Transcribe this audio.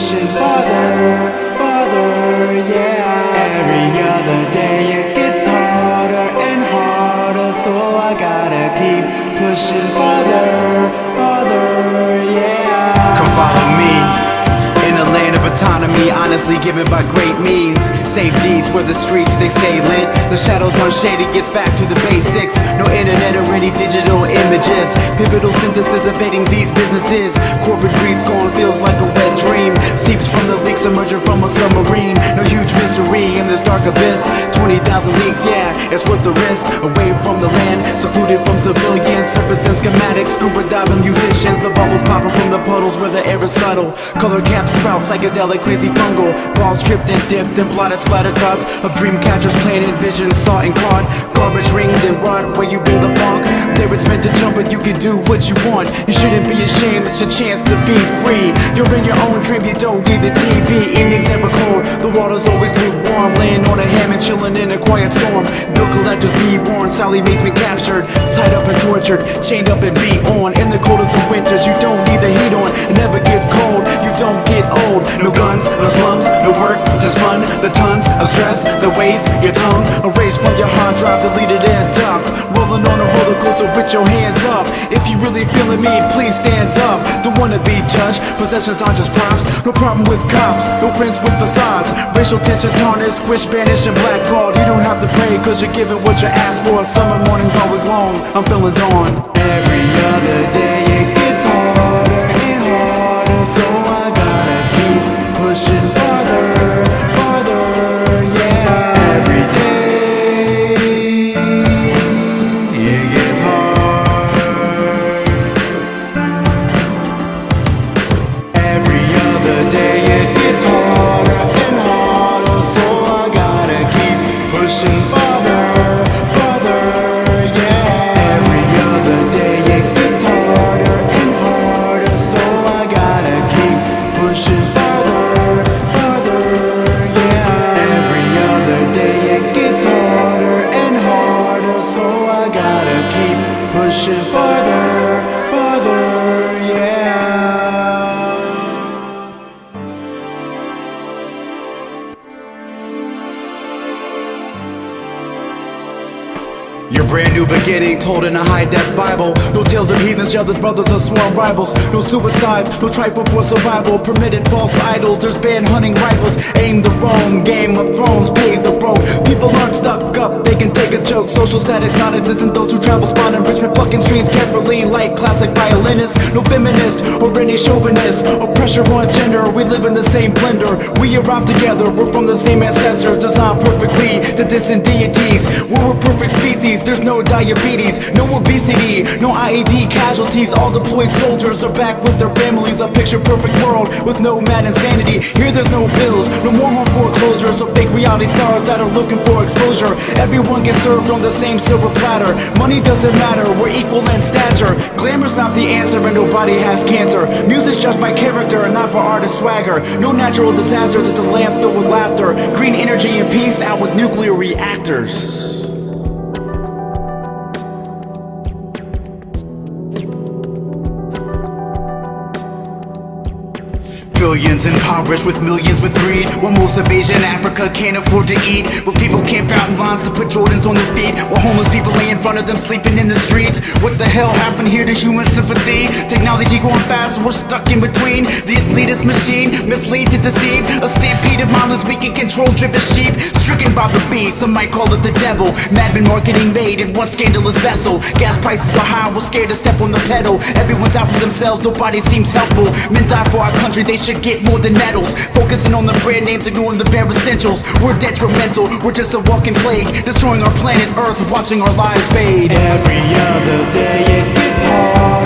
pushing farther, farther, yeah. Every other day it gets harder and harder, so I gotta keep pushing farther, farther, yeah. Come follow me in a land of autonomy, honestly given by great means. Safe deeds where the streets they stay lit. The shadows unshaded gets back to the basics. No internet or any digital images. Pivotal synthesis evading these businesses. Corporate greed's gone, feels like a wet dream. Seeps from the leaks emerging from a submarine. No huge mystery in this dark abyss. 20,000 leagues, yeah, it's worth the risk. Away from the land, secluded from civilians. Surface and schematics, scuba diving musicians. The bubbles popping from the puddles where the air is subtle. Color caps sprout, psychedelic, crazy fungal. Balls tripped and dipped and blotted splattered thoughts of dream catchers planted visions, sought and caught. Garbage ringed and rot where you bring the funk. There it's meant to jump but you can do what you want. You shouldn't be ashamed, it's your chance to be free. You're in your own dream, you don't need the TV. Evenings never cold, the water's always lukewarm. Laying on a hammock, chilling in a quiet storm. Bill collectors be warned, Sally Mae's been captured, tied up and tortured, chained up and beat on. In the coldest of winters, you don't need the heat on. It never gets cold, you don't get old. No guns, no slums, no work, just fun. The tons of stress that weighs your tongue. Erased from your hard drive, deleted and dumped. Rolling on a roller coaster with your hands up. If you really feeling me, please stand up. Don't wanna be judged, possessions aren't just props. No problem with cops, no friends with facades. Racial tension tarnished, squished, banished and blackballed. You don't have to pray cause you're given what you asked for. Summer morning's always long, I'm feeling dawn. Every other day it gets harder and harder, so I gotta keep pushing farther, farther, yeah. Every day it gets harder. Every other day it gets harder and harder, so I gotta keep pushing farther, farther, yeah. Every other day it gets harder and harder, so I gotta keep pushing farther, farther, yeah. Every other day it gets harder and harder, so I gotta keep pushing farther, farther, yeah. Your brand new beginning told in a high-def Bible. No tales of heathens, jealous brothers or sworn rivals. No suicides, no trifle for survival. Permitted false idols, there's banned hunting rifles. Aim the wrong, Game of Thrones, pay the broke. People aren't stuck up, they can take a joke. Social statics not existent, those who travel spawn enrichment. Plucking strings carefully like classic violinists. No feminist or any chauvinist or pressure on gender. We live in the same blender, we arrive together. We're from the same ancestor, designed perfectly to distant deities. We're a perfect species. There's no diabetes, no obesity, no IED casualties. All deployed soldiers are back with their families. A picture perfect world with no mad insanity. Here there's no bills, no more home foreclosures or fake reality stars that are looking for exposure. Everyone gets served on the same silver platter. Money doesn't matter, we're equal in stature. Glamour's not the answer and nobody has cancer. Music's judged by character and not by artist swagger. No natural disasters, it's a land filled with laughter. Green energy and peace out with nuclear reactors. Billions impoverished with millions with greed. While most of Asia and Africa can't afford to eat. While people camp out in lines to put Jordans on their feet. While homeless people lay in front of them sleeping in the streets. What the hell happened here to human sympathy? Technology going fast, we're stuck in between. The elitist machine, mislead to deceive. A stampede of mindless, we can control driven sheep. Stricken by the beast, some might call it the devil. Madman marketing made in one scandalous vessel. Gas prices are high, we're scared to step on the pedal. Everyone's out for themselves, nobody seems helpful. Men die for our country, they should get more than medals. Focusing on the brand names, ignoring the bare essentials. We're detrimental, we're just a walking plague. Destroying our planet Earth, watching our lives fade. Every other day it gets harder.